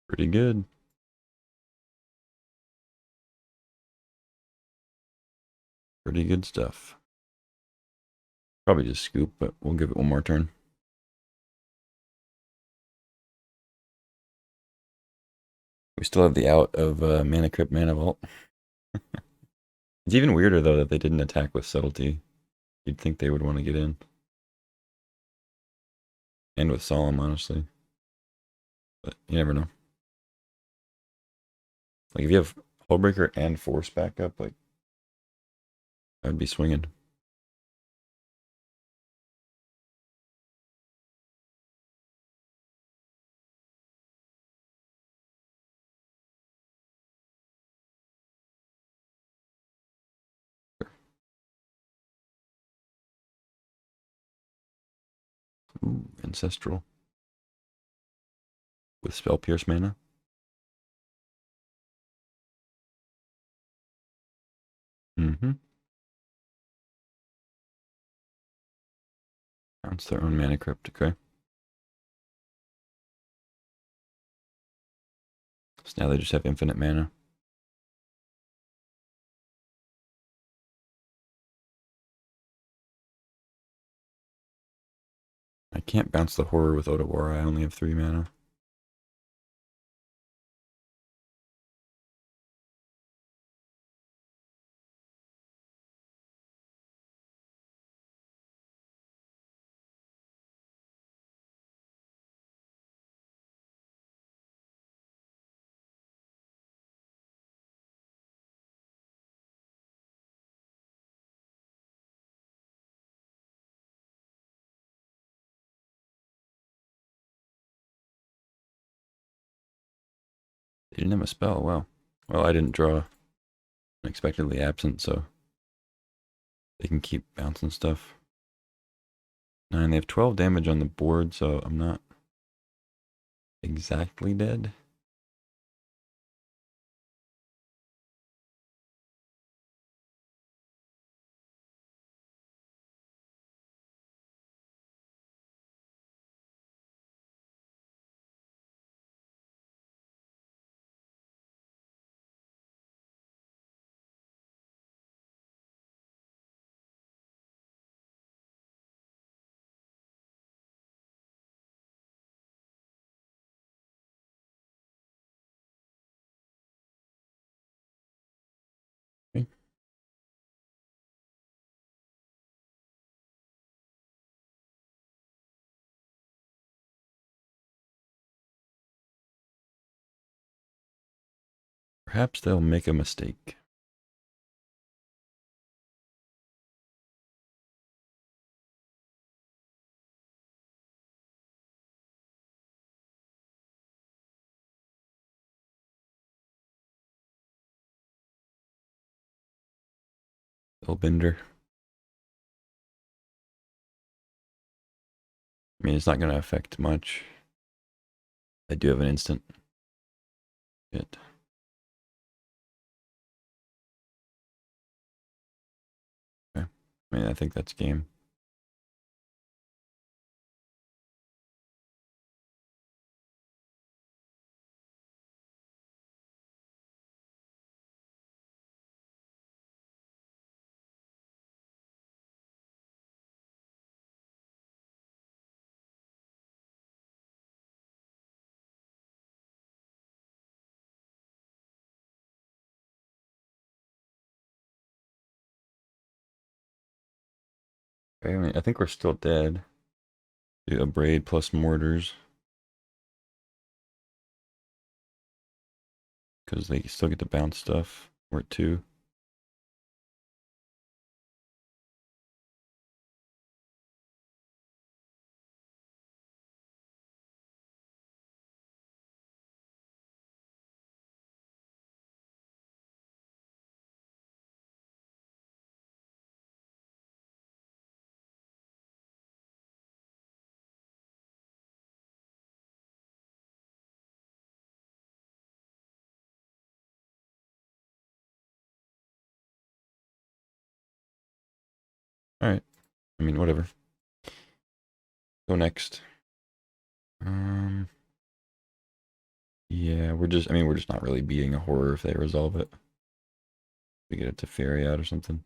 Pretty good. Pretty good stuff. Probably just scoop, but we'll give it one more turn. We still have the out of Mana Crypt, Mana Vault. It's even weirder, though, that they didn't attack with Subtlety. You'd think they would want to get in. And with Solemn, honestly. But you never know. Like, if you have Hullbreaker and Force backup, like, I would be swinging. Ooh, Ancestral. With Spell Pierce mana. Mm-hmm. Bounce their own Mana Crypt, okay. So now they just have infinite mana. I can't bounce the Horror with Otawara, I only have 3 mana. They didn't have a spell, wow. Well, I didn't draw Unexpectedly Absent, so they can keep bouncing stuff. 9, they have 12 damage on the board, so I'm not exactly dead. Okay. Perhaps they'll make a mistake. Spellbinder. I mean, it's not going to affect much. I do have an instant. Shit. Okay. I mean, I think that's game. Okay, I mean, I think we're still dead. Do a braid plus mortars. Because they still get to bounce stuff. We're at 2. I mean, whatever. Go next. Yeah, we're just not really beating a horror if they resolve it. We get it to Fairy out or something.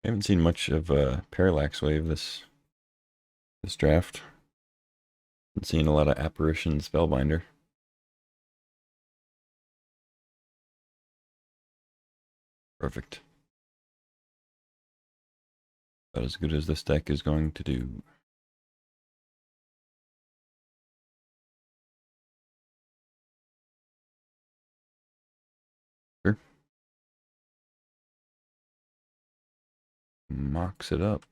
I haven't seen much of Parallax Wave this draft. Been seeing a lot of Apparition Spellbinder. Perfect. About as good as this deck is going to do. Sure. Mocks it up.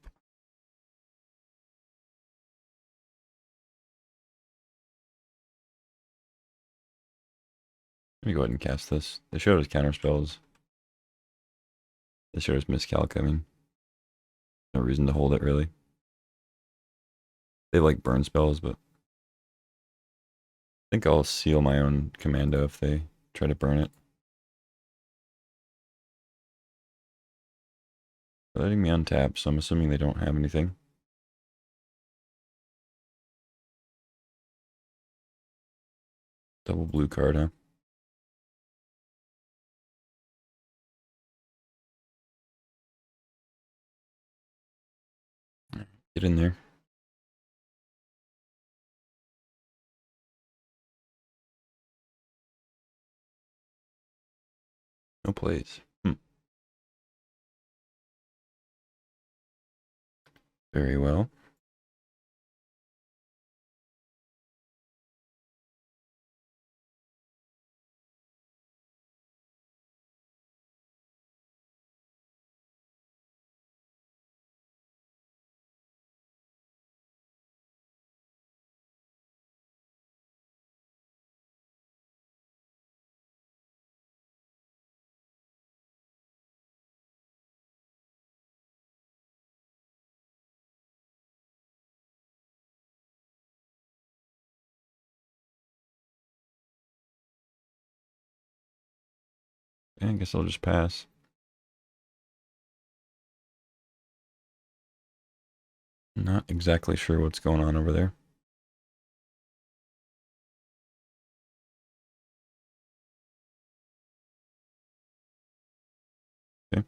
Let me go ahead and cast this. They showed us counter spells. They showed us Miscalc. I mean, no reason to hold it really. They like burn spells, but I think I'll seal my own commando if they try to burn it. They're letting me untap, so I'm assuming they don't have anything. Double blue card, huh? Get in there. No plays. Very well. Yeah, I guess I'll just pass. Not exactly sure what's going on over there. Okay.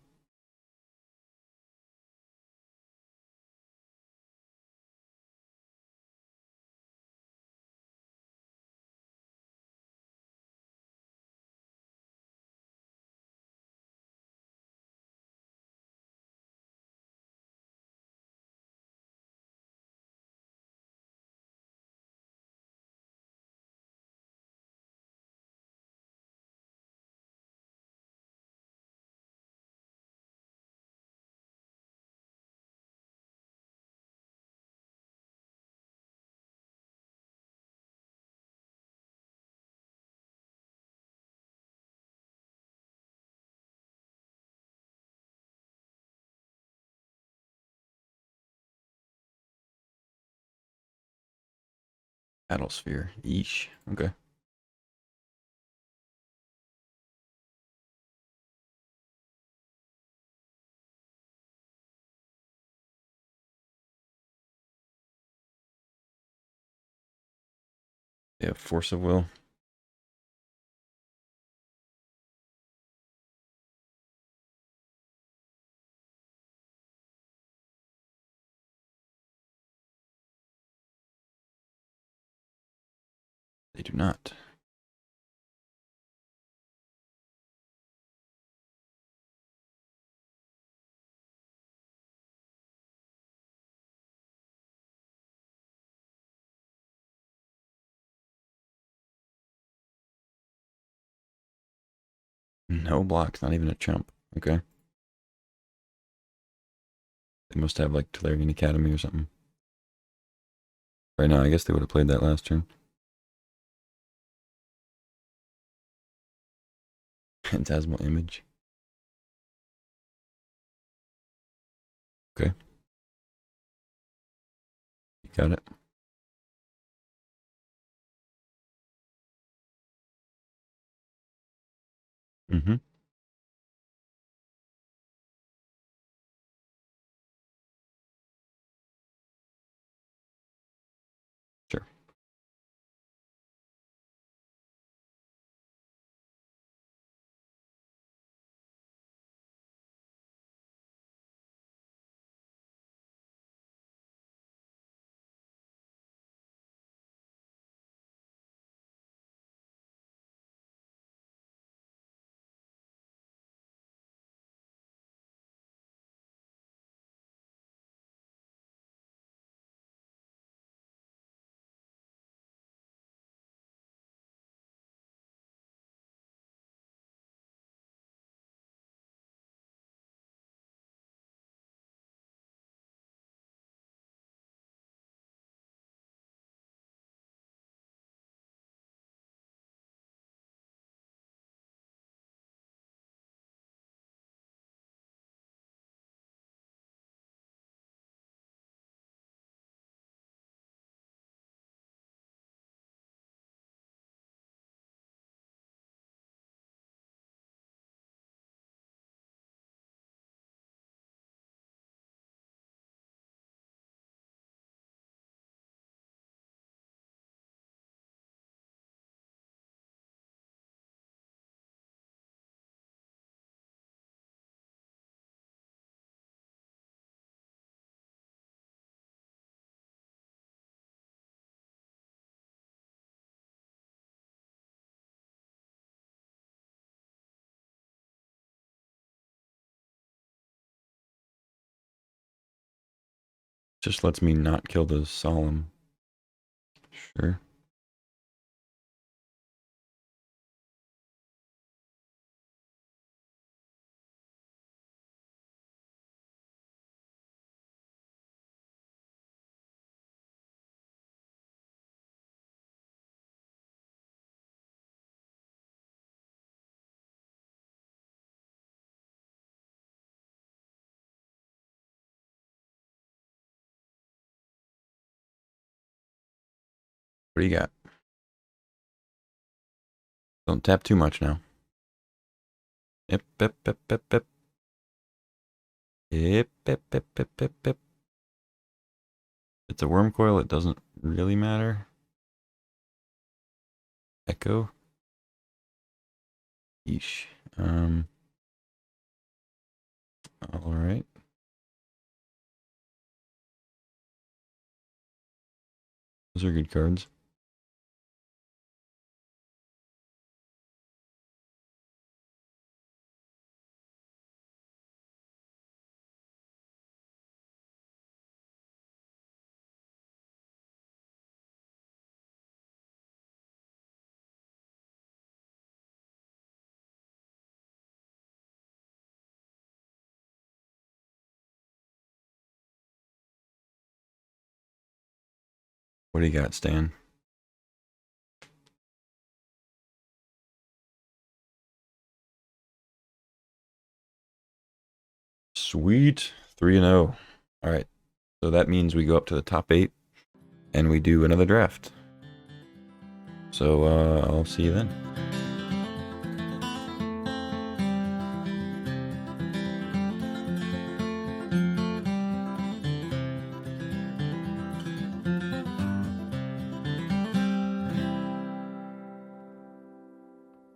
Battlesphere. Yeesh. Okay. They have Force of Will. They do not. No blocks, not even a chump. Okay. They must have like Tolarian Academy or something. Right now, I guess they would have played that last turn. Phantasmal Image. Okay. You got it. Mm-hmm. Sure. Just lets me not kill the solemn. Sure. What do you got? Don't tap too much now. Yep, yep, yep, yep, yep. Yep, yep, yep, yep, yep, yep. It's a worm coil, it doesn't really matter. Echo. Yeesh. Alright. Those are good cards. What do you got, Stan? Sweet. 3-0. Alright. So that means we go up to the top 8 and we do another draft. So I'll see you then.